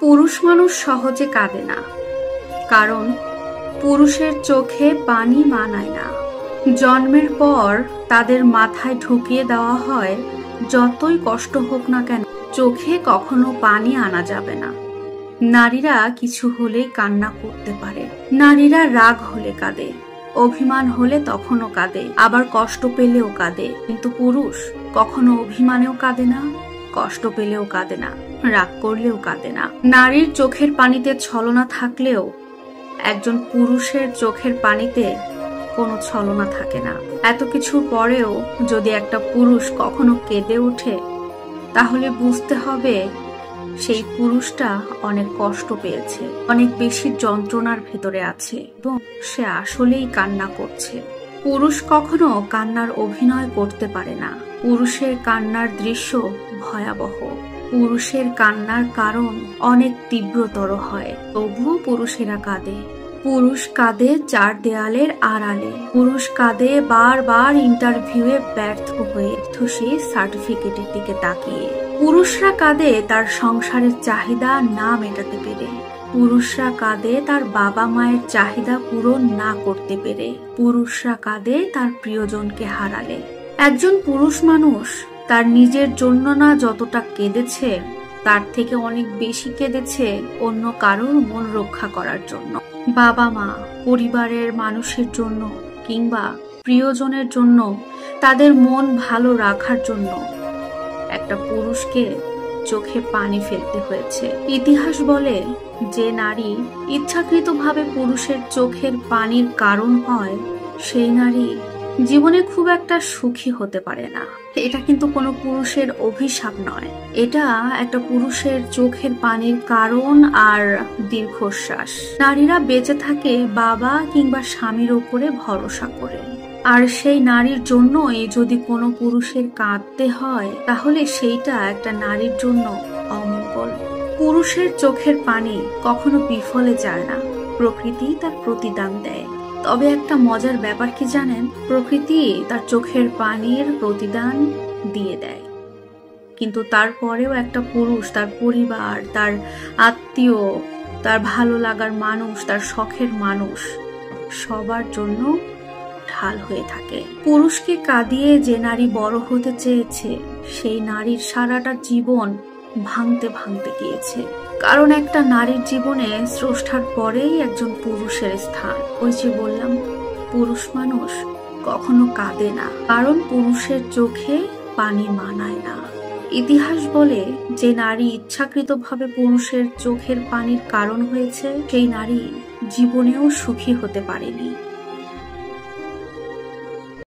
পুরুষ মানুষ সহজে কাঁদে না, কারণ পুরুষের চোখে পানি মানায় না। জন্মের পর তাদের মাথায় ঢুকিয়ে দেওয়া হয়, যতই কষ্ট হোক না কেন চোখে কখনো পানি আনা যাবে না। নারীরা কিছু হলেই কান্না করতে পারে, নারীরা রাগ হলে কাঁদে, অভিমান হলে তখনও কাঁদে, আবার কষ্ট পেলেও কাঁদে। কিন্তু পুরুষ কখনো অভিমানেও কাঁদে না, কষ্ট পেলেও কাঁদে না, রাগ করলেও কাঁদে না। নারীর চোখের পানিতে ছলনা থাকলেও একজন পুরুষের চোখের পানিতে কোনো ছলনা থাকে না। এত কিছুর পরেও যদি একটা পুরুষ কখনো কেঁদে ওঠে, তাহলে বুঝতে হবে সেই পুরুষটা অনেক কষ্ট পেয়েছে, অনেক বেশি যন্ত্রণার ভেতরে আছে এবং সে আসলেই কান্না করছে। পুরুষ কখনো কান্নার অভিনয় করতে পারে না। পুরুষের কান্নার দৃশ্য ভয়াবহ, পুরুষের কান্নার কারণ অনেক তীব্রতর হয়, তবুও পুরুষেরা কাঁদে। পুরুষ কাঁদে চার দেয়ালের আড়ালে, পুরুষ কাঁদে বারবার ইন্টারভিউয়ে ব্যর্থ হয়ে সেই সার্টিফিকেটের দিকে তাকিয়ে। পুরুষরা কাঁদে তার সংসারের চাহিদা না মেটাতে পেরে, পুরুষরা কাঁদে তার বাবা মায়ের চাহিদা পূরণ না করতে পেরে, পুরুষরা কাঁদে তার প্রিয়জনকে হারালে। একজন পুরুষ মানুষ তার নিজের জন্য না যতটা কেঁদেছে, তার থেকে অনেক বেশি কেঁদেছে অন্য কারোর মন রক্ষা করার জন্য। বাবা মা, পরিবারের মানুষের জন্য কিংবা প্রিয়জনের জন্য, তাদের মন ভালো রাখার জন্য একটা পুরুষকে চোখে পানি ফেলতে হয়েছে। ইতিহাস বলে যে নারী ইচ্ছাকৃতভাবে পুরুষের চোখের পানির কারণ হয়, সেই নারী জীবনে খুব একটা সুখী হতে পারে না। এটা কিন্তু কোনো পুরুষের অভিশাপ নয়, এটা একটা পুরুষের চোখের পানির কারণ আর দীর্ঘশ্বাস। নারীরা বেঁচে থাকে বাবা কিংবা স্বামীর ওপরে ভরসা করে, আর সেই নারীর জন্যই যদি কোনো পুরুষের কাঁদতে হয়, তাহলে সেইটা একটা নারীর জন্য অমঙ্গল। পুরুষের চোখের পানি কখনো বিফলে যায় না, প্রকৃতি তার প্রতিদান দেয়। তবে একটা মজার ব্যাপার কি জানেন, প্রকৃতি তার চোখের পানির প্রতিদান দিয়ে দেয়, কিন্তু তারপরেও একটা পুরুষ তার পরিবার, তার আত্মীয়, তার ভালো লাগার মানুষ, তার শখের মানুষ, সবার জন্য ঢাল হয়ে থাকে। পুরুষকে কাঁদিয়ে যে নারী বড় হতে চেয়েছে, সেই নারীর সারাটা জীবন ভাঙতে ভাঙতে গিয়েছে। কারণ একটা নারীর জীবনে স্রষ্টার পরেই একজন পুরুষের স্থান। ওই যে বললাম, পুরুষ মানুষ কখনো কাঁদে না, কারণ পুরুষের চোখে পানি মানায় না। ইতিহাস বলে যে নারী ইচ্ছাকৃতভাবে পুরুষের চোখের পানির কারণ হয়েছে, সেই নারী জীবনেও সুখী হতে পারেনি।